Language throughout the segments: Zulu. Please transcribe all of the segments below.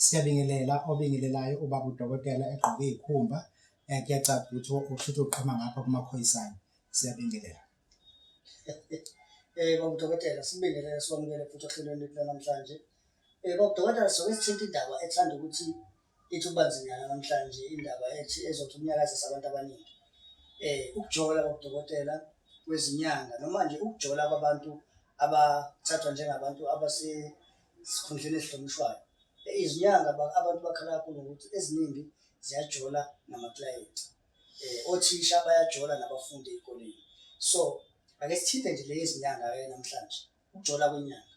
Siyabingelela obingelelayo ubaba udokotela egqoke ikhumba. Kuyacaca ukuthi ushuthi uqhama ngapha kumakhoyisana. Siyabingelela. Baba udokotela sibingelele sikwamukele futhi ohlelweni namhlanje. Baba udokotela soke sithinta indaba ethanda ukuthi ithi ubanzinyana namhlanje indaba ethi ezothi umnyakazisa abantu abaningi. Ukujola baba udokotela kwezinyanga noma nje ukujola kwabantu abathathwa njengabantu abasesikhundleni esihlonishwayo. Izinyanga abantu bakhala kakhulu ukuthi eziningi ziyajola namaklayenti. Othisha bayajola nabafundi ey'koleni. So ake sithinte nje lezi zinyanga-ke namhlanje ukujola kwenyanga.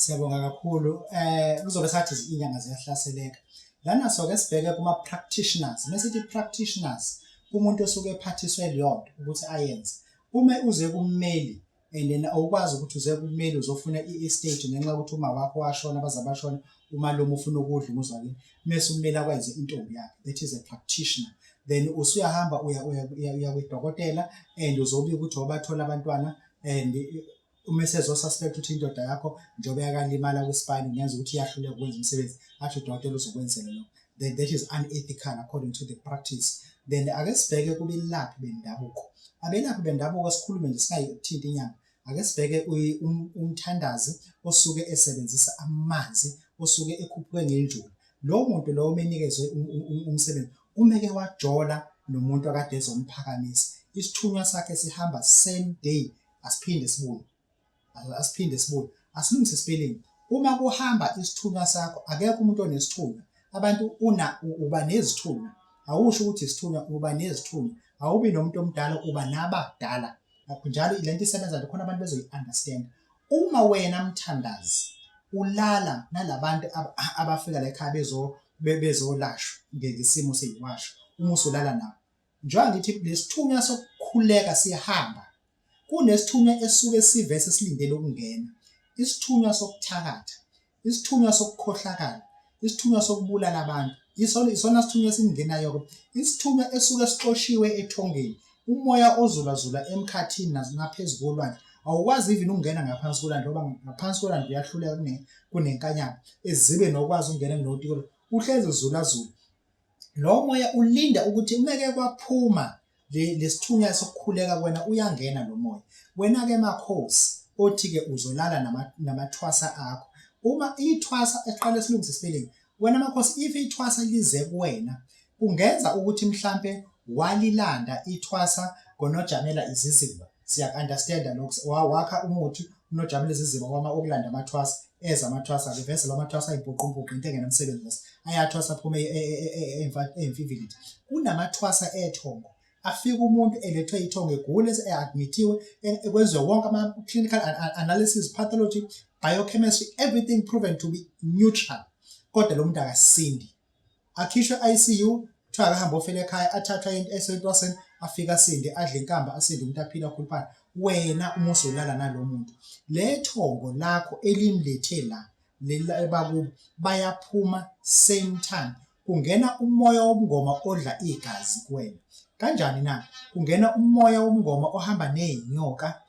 Siyabonga kakhulu. Kuzobe sathi inyanga ziyahlaseleka. Lana soke sibheke kuma-practitioners. Mesithi practitioners, umuntu osuke ephathiswe leyonto ukuthi ayenze. Uma uze kummeli and then awukwazi ukuthi uze kummeli uzofuna i-estate ngenxa yokuthi uma wakho washona baze bashona, umalume ufuna ukudla umuzi wakini, mese ummeli akwenze intombi yakhe. That is a practitioner. Then usuyahamba uya kwidokotela and uzobika ukuthi wabathola abantwana and uma esezosuspect ukuthi indoda yakho njengoba yakalimala kwispine ngenza ukuthi iyahluleka ukwenza umsebenzi, athi udokotela uzokwenzela lokho. Then that is unethical according to the practice. Then ake sibheke kubelaphi bendabuko. Abelaphi bendabuko sikhulume nje singayithinta inyanga. Ake sibheke umthandazi osuke esebenzisa amanzi osuke ekhuphuke ngenjulu. Lo muntu lo umenikezwe umsebenzi umeke wajola nomuntu akade ezomphakamisa. Isithunywa sakhe sihamba same day. Asiphinde sibuye. Asilungise spelling. Uma kuhamba isithunywa sakho akekho umuntu onesithunywa. Abantu uba nezithunywa. Awusho ukuthi isithunywa uba nezithunywa. Awubi nomuntu omdala uba nabadala. Njalo lento isebenza khona abantu bezoyi-understand. Uma wena mthandazi ulala nalabantu abafika la ekhaya bezolashwa ngesimo seyiwasho, uma usulala nabo. Njengoba ngithi lesithunywa sokukhuleka siyahamba. Kunesithunywa esuke sivese silindele ukungena. Isithunywa sokuthakatha, isithunywa sokukhohlakala, isithunywa sokubulala abantu. Isona sithunywa esingenayo. Isithunywa esuke sixoshiwe ethongeni. Umoya ozulazula emkhathini naphezulu kolwandle. Awukwazi even ukungena ngaphansi kolwandle ngoba ngaphansi kolwandle uyahluleka kunenkanyana. Ezibe nokwazi ukungena kunotiko. Uhlezi zulazula. Lo moya ulinda ukuthi umeke kwaphuma lesithunywa sokukhuleka wena uyangena lo moya. Wena-ke makhosi othi-ke uzolala namathwasa akho. Uma ithwasa eqala silungise spelling. Wena makhosi if ithwasa lize kuwena kungenza ukuthi mhlambe walilanda ithwasa ngonojamela iziziba. Siya-understanda lokho. Wakha umuthi unojamela iziziba kwama okulanda amathwasa amathwasa vese lamathwasa ayimpoqompoqo into engenamsebenzi. Ayathwasa aphume emfivility. Kunamathwasa ethongo. Afika umuntu elethwe ithongo egule admithiwe ekwenziwe wonke ama-clinical analysis, pathology, biochemistry, everything proven to be neutral. Kodwa lo muntu akasindi. Akhishwe ICU, kuthiwa akahamba ofela ekhaya, athathwa esentwaseni, afika asinde, adle inkamba, asinde umuntu aphila khuluphana. Wena uma usulala nalo muntu, le thongo lakho elimlethe la, bakubo bayaphuma same time. Kungena umoya wobungoma odla igazi kuwena. Kanjani na? Kungena umoya wobungoma ohamba nezinyoka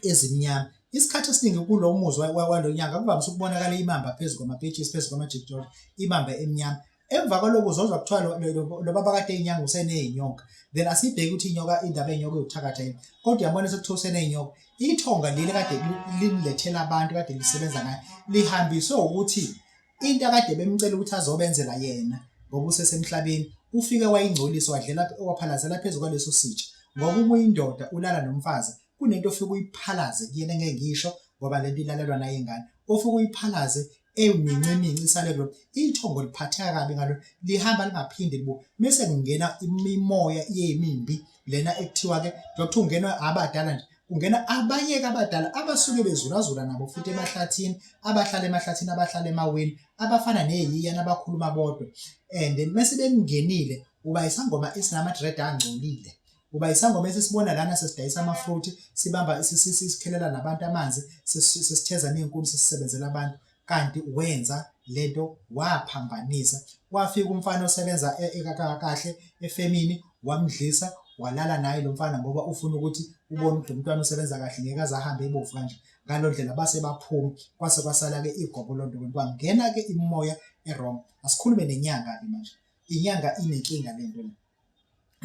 ezimnyama. Isikhathi esiningi kulo muzi walo nyanga kuvamise ukubonakala imamba phezulu kwamapetshisi, phezulu kwamajikijolo, imamba emnyama. Emva kwalokho uzozwa kuthiwa lo baba kade inyanga useney'nyoka. Then asibheke ukuthi inyoka indaba ey'nyoka iwuthakatha yini. Kodwa uyabona sekuthiwa useney'nyoka. Ithonga leli kade limlethela abantu kade lisebenza ngayo lihambiswe ukuthi into akade bemcela ukuthi azobenzela yena ngoba usesemhlabeni ufike wayingcolisa wadlela waphalazela phezulu kwaleso sitsha. Ngoba uma uyindoda ulala nomfazi kunento ofika uyiphalaze kuyena ngeke ngisho ngoba lento ilalelwa nayingane. Ofika uyiphalaze eminciminci isalelo ithongo liphatheka kabi ngalo lihamba lingaphinde libuye. Mase kungena imimoya yemimbi lena ekuthiwa ke lokho ungenwa abadala nje. Kungena abanye abadala abasuke bezulazula nabo futhi emahlathini, abahlala emahlathini, abahlala emaweni, abafana neziyana abakhuluma bodwa. And then mase bengenile uba isangoma esinama-dread angcolile. Uba isangoma esisibona lana sesidayisa amafruit, sibamba sikhelela nabantu amanzi, sisitheza ney'nkuni sisebenzela abantu. Kanti wenza lento waphambanisa. Wafika umfana osebenza kahle efemini wamdlisa walala naye lo mfana ngoba ufuna ukuthi ubone ukuthi umntwana usebenza kahle ngeke aze ahambe ebovu kanje. Ngalo ndlela base baphuma kwase kwasala-ke igobolondo kwangena-ke imimoya e-wrong. Asikhulume nenyanga-ke manje. Inyanga inenkinga lento le.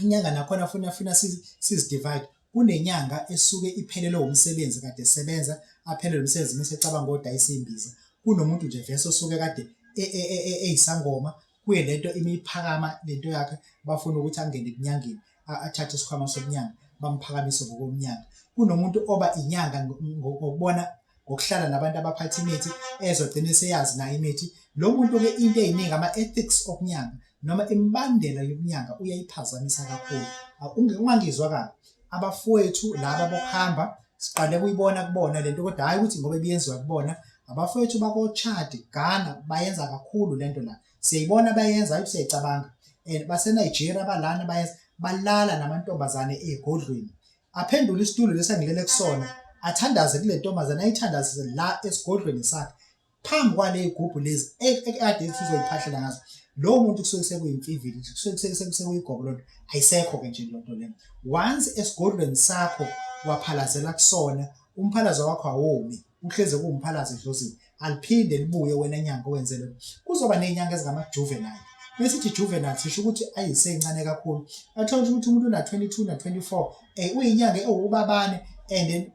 Inyanga nakhona funa sizidivide. Kunenyanga esuke iphelelwe umsebenzi kade esebenza, aphelelwe umsebenzi bese ecabanga ngodayisa imbiza. Kunomuntu nje vese osuke kade eyisangoma kuye lento imiphakama lento yakhe bafuna ukuthi angene eminyangeni athathe isikhwama somnyanga bamphakamise ngokomnyanga. Kunomuntu oba inyanga ngokubona ngokuhlala nabantu abaphatha imithi ezogcina eseyazi nayo imithi. Lo muntu-ke into ey'ningi ama-ethics okunyanga noma imbandela yokunyanga uyayiphazamisa kakhulu. Ungangizwa kabi, abafowethu laba bokuhamba siqale kuyibona kubona lento kodwa hhayi ukuthi ngoba beyenziwa kubona. Abafowethu bako-Chad, Ghana bayenza kakhulu lento la. Siyayibona bayenza hayi siyayicabanga. BaseNigeria balana bayenza, balala namantombazane ey'godlweni. Aphendule isitulo lesi angilele kusona, athandaze kule ntombazane ayithandazise la esigodlweni sakhe. Phambi kwale y'gubhu lezi ekade ethi uzoyiphahlela ngazo. Lowo muntu kusuke sekuyimfivili, kusuke sekuyigobolondo, ayisekho-ke nje lonto lena. Once esigodlweni sakho waphalazela kusona, umphalazo wakho awomi, uhleze kuwumphalazo edlozini, aliphinde libuye wena nyanga owenze lokho. Kuzoba ney'nyanga ezingama-juvenile. Mesithi juvenile sisho ukuthi ayisencane kakhulu. Athola ukuthi umuntu una-22 na-24 uyinyanga ewubabane and then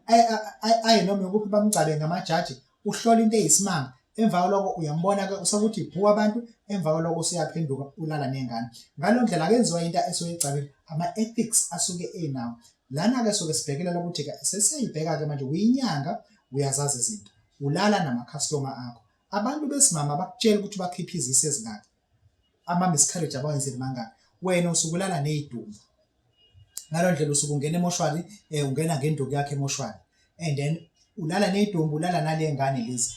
aye noma ukuphi bamgcabe ngamajaji, uhlola into eyisimanga. Emva kwalokho uyambona-ke usakuthi ibhuka abantu, emva kwalokho usuyaphenduka ulala nengane. Ngalo ndlela akenziwa into esuke ecabile, ama-ethics asuke enawo. Lana-ke soke sibhekelela ukuthi-ke sesiyayibheka-ke manje uyinyanga uyazazi izinto, ulala namakhastoma akho. Abantu besimama bakutshela ukuthi bakhiphe izisi ezingaki, ama-miscarriage abawenzeli mangaki, wena usuke ulala ney'dumbu. Ngalo ndlela usuke ungena emoshwari, ungena ngenduku yakhe emoshwari and then ulala ney'dumbu, ulala nale ngane lezi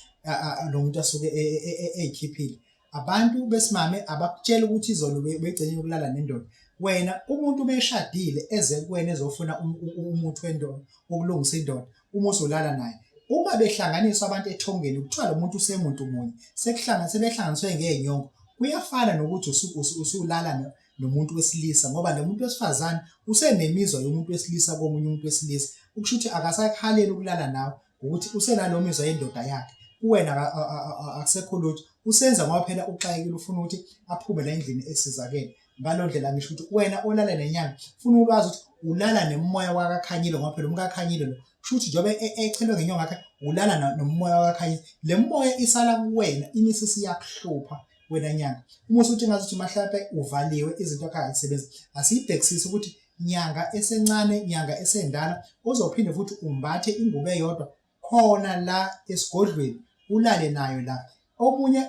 lo muntu asuke ey'khiphile. Abantu besimame abakutshela ukuthi izolo begcine ukulala nendoda. Wena umuntu beshadile eze kuwena ezofuna umuthi wendoda wokulungisa indoda, uma uzolala naye, uma behlanganiswa abantu ethongeni kuthiwa lo muntu usemuntu munye, sebehlanganiswe ngey'nyongo, kuyafana nokuthi usulala nomuntu wesilisa ngoba lo muntu wesifazane usenemizwa yomuntu wesilisa komunye umuntu wesilisa. Ukusho ukuthi akasakhaleli ukulala nawe ukuthi usenalo mizwa yendoda yakhe. Kuwena akusekho lutho, usenza ngoba phela uxakekile ufuna ukuthi aphume la endlini esizakele. Ngalo ndlela ngisho ukuthi wena olala nenyanga ufuna ukwazi ukuthi ulala nemoya wakaKhanyile ngoba phela umkaKhanyile lo kusho ukuthi njengoba echelwe ngenyonga yakhe ulala nomoya wakaKhanyile. Le moya isala kuwena imisisi iyakuhlupha wena nyanga. Uma usuthi ngazuthi mhlawumbe uvaliwe izinto akhe azisebenzi, asiyibhekisise ukuthi nyanga esencane, nyanga esendala uzophinde futhi umbathe ingubo eyodwa khona la esigodlweni ulale nayo la. Omunye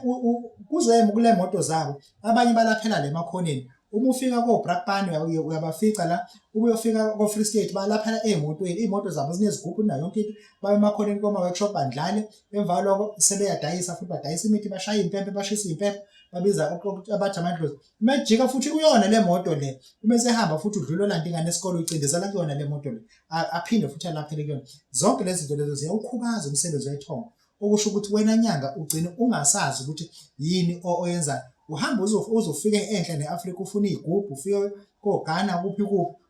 kuzoyema kule moto zabo, abanye balaphela le makhoneni. Uma ufika ko-Brakpan uyabafica la, uma uyofika ko-Free State balaphela ey'motweni, iy'moto zabo zinezigubhu nayo yonke into, babe emakhoneni koma-workshop bandlale. Emva kwalokho sebeyadayisa futhi badayisa imithi, bashaya iy'mpempe, bashisa iy'mpempe, babiza abathi amadlozi. Umejika futhi kuyona le moto le, uma esehamba futhi udlula olanda ingane esikole uyicindezela kuyona le moto le, aphinde futhi alaphele kuyona. Zonke lezi zinto lezo ziyawukhubaza umsebenzi wethongo, okusho ukuthi wena nyanga ugcine ungasazi ukuthi yini oyenzayo. Uhamba uzofika enhla ne-Afrika ufuna iy'gubhu, ufike ko-Ghana kuphi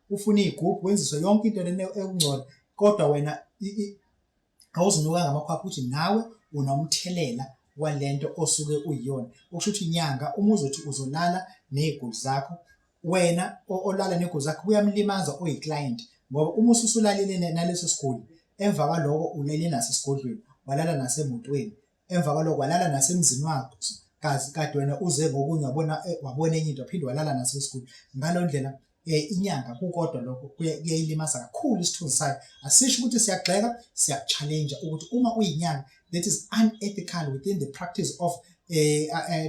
ufuna iy'gubhu, wenziswe yonke into lena ekungcola, kodwa wena awuzinukanga amakhwapha ukuthi nawe unomthelela walento osuke uyiyona. Okusho ukuthi inyanga uma uzothi uzolala ney'guli zakho, wena olala ney'guli zakho kuyamlimaza oyiclayenti ngoba uma usulalile naleso siguli, emva kwaloko ulele nasesigodlweni, walala nasemotweni, emva kwaloko walala nasemzini wakho kade wena uze ngokunye wabona enye into waphinde walala nasesiguli. Ngalo ndlela inyanga kukodwa lokho kuyayilimaza kakhulu isithunzi sayo. Asisho ukuthi siyagxeka, siyaku-challenge ukuthi uma uyinyanga that is unethical within the practice of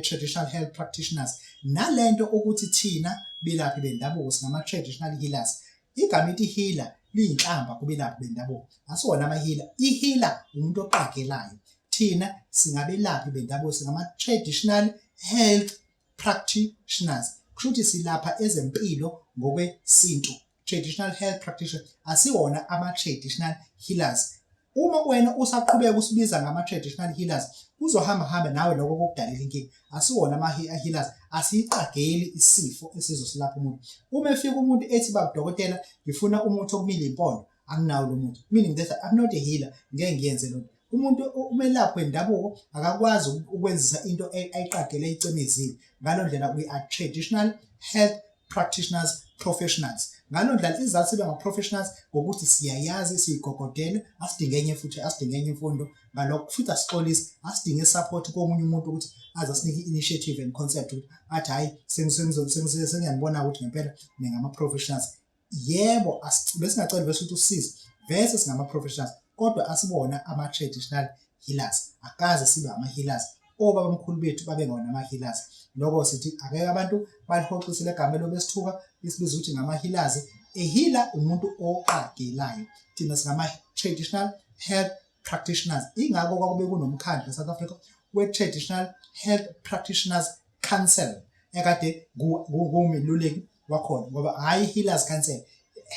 traditional health practitioners. Nalento ukuthi thina belaphi bendabuko singama-traditional healers. Igama ithi healer liyinhlamba kubelaphi bendabuko, asiwona ama-healer. I-healer umuntu oqagelayo. Thina singabelaphi bendabuko singama-traditional health practitioners. Kusho ukuthi silapha ezempilo ngokwesintu, traditional health practitioners, asiwona ama-traditional healers. Uma wena usaqhubeka usibiza ngama-traditional healers, uzohamba nawe lokho kokudalela inkinga. Asiwona ama-healers, asiyiqageli isifo esizosilapha umuntu. Uma efika umuntu ethi baba dokotela ngifuna umuthi okumila impondo, anginawo lo muthi, meaning that I'm not a healer, ngeke ngiyenze lokho. Umuntu umelaphi wendabuko akakwazi ukwenzisa into ayiqagele icimezile. Ngalo ndlela we are traditional health practitioners professionals. Ngalo ndlela izathu sibe ama-professionals ngokuthi siyayazi siyigogodele, asidinge enye futhi asidinge enye imfundo, ngalokho futhi asixolise, asidinge support komunye umuntu ukuthi aze asinike i-initiative and concept ukuthi athi hhayi sengiyanibona ukuthi ngempela ningama-professionals. Yebo, besingacela vese ukuthi usize vese singama-professionals, kodwa asibona ama-traditional healers, akaze sibe ama-healers. Obabamkhulu bethu babengona ama-healers. Lokho sithi akeke abantu balihoxisile igama lobesithuka lisibiza ukuthi ngama-healers. A healer umuntu oqagelayo, thina singama-traditional health practitioners. Ingakho kwakube kunomkhandlu eSouth Africa we-Traditional Health Practitioners Council ekade kuwumeluleki wakhona, ngoba hhayi healers council,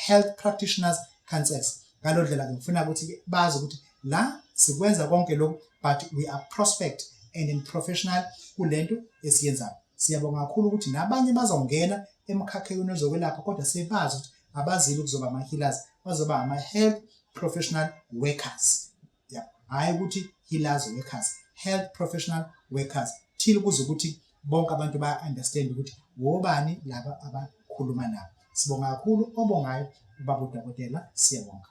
health practitioners councils. Ngalo ndlela ngifuna ukuthi bazi ukuthi la sikwenza konke lokhu, but we are prospect and in professional kulento esiyenzayo. Siyabonga kakhulu ukuthi nabanye bazongena emkhakheni wezokwelapha, kodwa sebazi ukuthi abazile ukuzoba ama-healers, bazoba ama-health professional workers. Yeah, hhayi ukuthi healers workers, health professional workers, till kuze ukuthi bonke abantu ba-understand ukuthi wobani laba abakhuluma nabo. Sibonga kakhulu obongayo ubaba uDokotela, siyabonga.